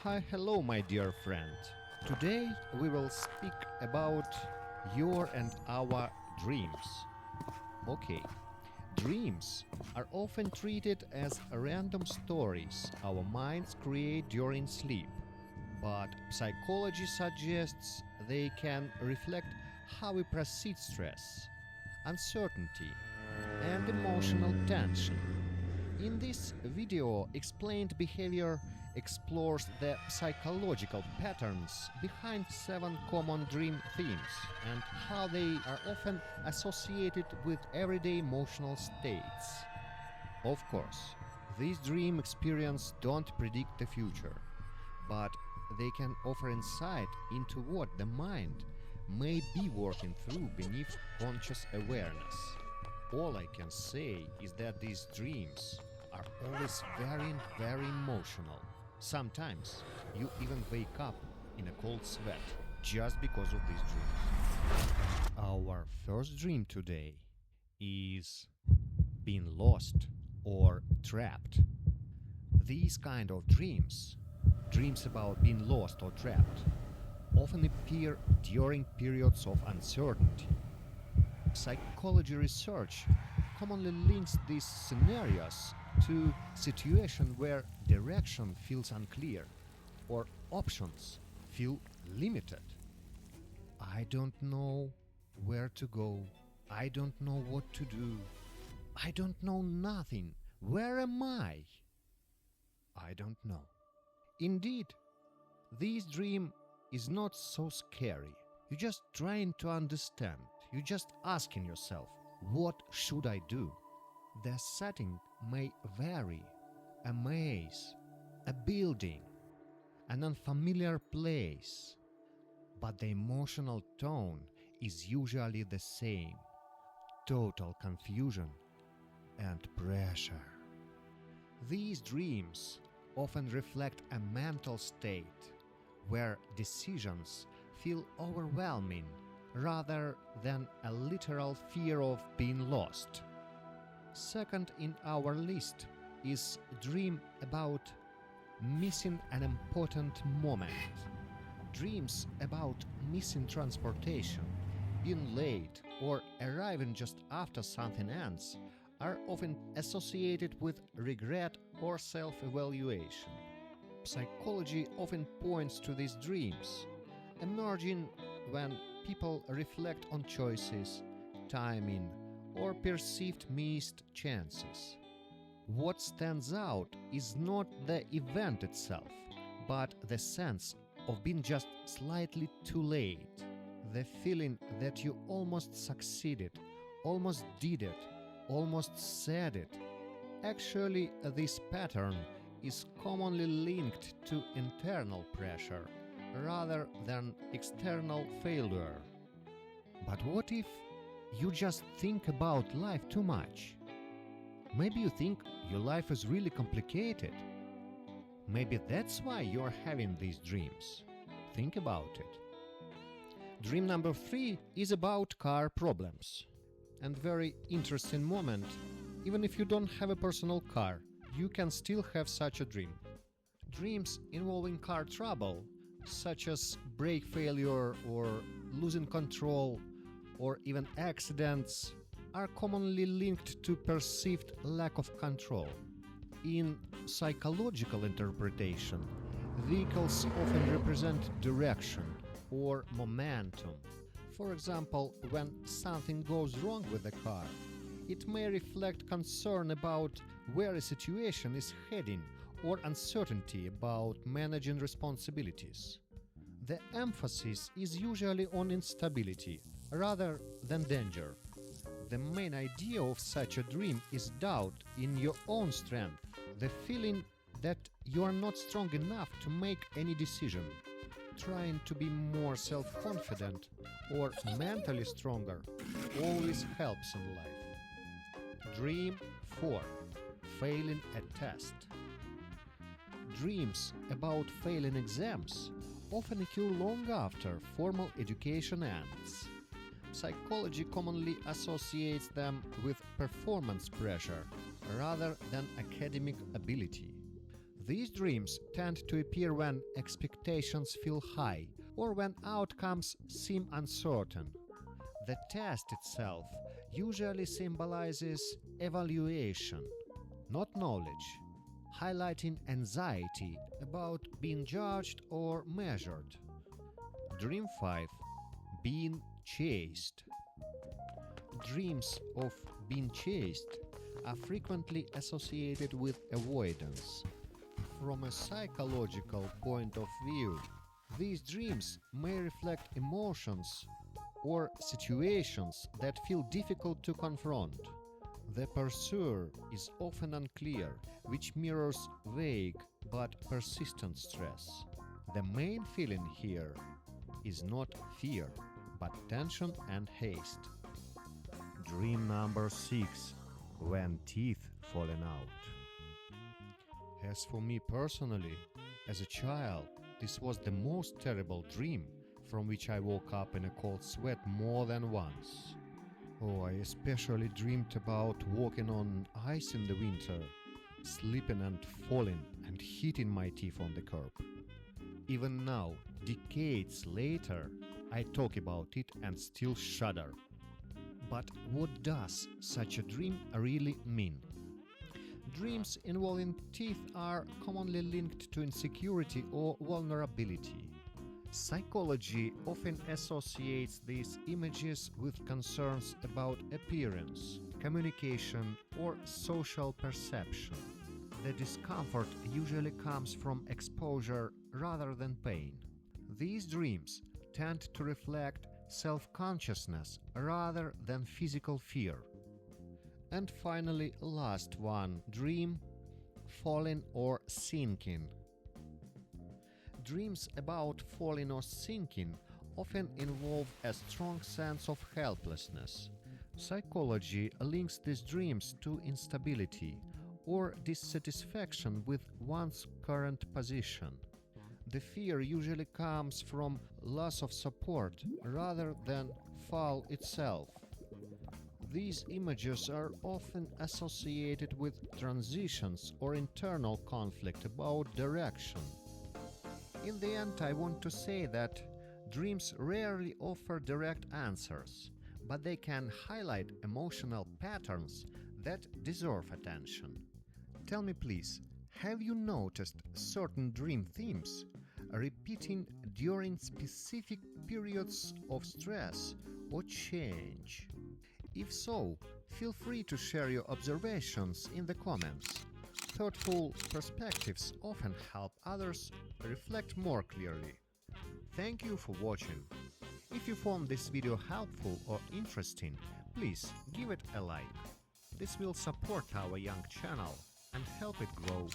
Hi, hello, my dear friend. Today we will speak about your and our dreams. Okay, dreams are often treated as random stories our minds create during sleep, but psychology suggests they can reflect how we perceive stress, uncertainty, and emotional tension. In this video, explained behavior explores the psychological patterns behind 7 common dream themes and how they are often associated with everyday emotional states. Of course, these dream experiences don't predict the future, but they can offer insight into what the mind may be working through beneath conscious awareness. All I can say is that these dreams are always very emotional. Sometimes you even wake up in a cold sweat just because of these dreams. Our first dream today is being lost or trapped. These kind of dreams about being lost or trapped, often appear during periods of uncertainty. Psychology research commonly links these scenarios to situations where direction feels unclear or options feel limited. I don't know where to go. I don't know what to do. I don't know nothing. Where am I? I don't know. Indeed, this dream is not so scary. You're just trying to understand. You're just asking yourself, what should I do? The setting may vary: a maze, a building, an unfamiliar place, but the emotional tone is usually the same: total confusion and pressure. These dreams often reflect a mental state where decisions feel overwhelming rather than a literal fear of being lost. Second in our list is dream about missing an important moment. Dreams about missing transportation, being late, or arriving just after something ends are often associated with regret or self-evaluation. Psychology often points to these dreams, emerging when people reflect on choices, timing, or perceived missed chances. What stands out is not the event itself, but the sense of being just slightly too late. The feeling that you almost succeeded, almost did it, almost said it. Actually, this pattern is commonly linked to internal pressure rather than external failure. But what if you just think about life too much? Maybe you think your life is really complicated. Maybe that's why you're having these dreams. Think about it. Dream number 3 is about car problems. And very interesting moment. Even if you don't have a personal car, you can still have such a dream. Dreams involving car trouble, such as brake failure or losing control, or even accidents, are commonly linked to perceived lack of control. In psychological interpretation, vehicles often represent direction or momentum. For example, when something goes wrong with a car, it may reflect concern about where a situation is heading or uncertainty about managing responsibilities. The emphasis is usually on instability rather than danger. The main idea of such a dream is doubt in your own strength, the feeling that you are not strong enough to make any decision. Trying to be more self-confident or mentally stronger always helps in life. Dream 4. Failing a test. Dreams about failing exams often occur long after formal education ends. Psychology commonly associates them with performance pressure rather than academic ability. These dreams tend to appear when expectations feel high or when outcomes seem uncertain. The test itself usually symbolizes evaluation, not knowledge, highlighting anxiety about being judged or measured. Dream 5. Being chased. Dreams of being chased are frequently associated with avoidance. From a psychological point of view, these dreams may reflect emotions or situations that feel difficult to confront. The pursuer is often unclear, which mirrors vague but persistent stress. The main feeling here is not fear, but tension and haste. Dream number 6. When teeth falling out. As for me personally, as a child, this was the most terrible dream, from which I woke up in a cold sweat more than once. Oh, I especially dreamed about walking on ice in the winter, slipping and falling and hitting my teeth on the curb. Even now, decades later, I talk about it and still shudder. But what does such a dream really mean? Dreams involving teeth are commonly linked to insecurity or vulnerability. Psychology often associates these images with concerns about appearance, communication, or social perception. The discomfort usually comes from exposure rather than pain. These dreams tend to reflect self-consciousness rather than physical fear. And finally, last one, dream, falling or sinking. Dreams about falling or sinking often involve a strong sense of helplessness. Psychology links these dreams to instability or dissatisfaction with one's current position. The fear usually comes from loss of support rather than fall itself. These images are often associated with transitions or internal conflict about direction. In the end, I want to say that dreams rarely offer direct answers, but they can highlight emotional patterns that deserve attention. Tell me please, have you noticed certain dream themes repeating during specific periods of stress or change? If so, feel free to share your observations in the comments. Thoughtful perspectives often help others reflect more clearly. Thank you for watching. If you found this video helpful or interesting, please give it a like. This will support our young channel and help it grow.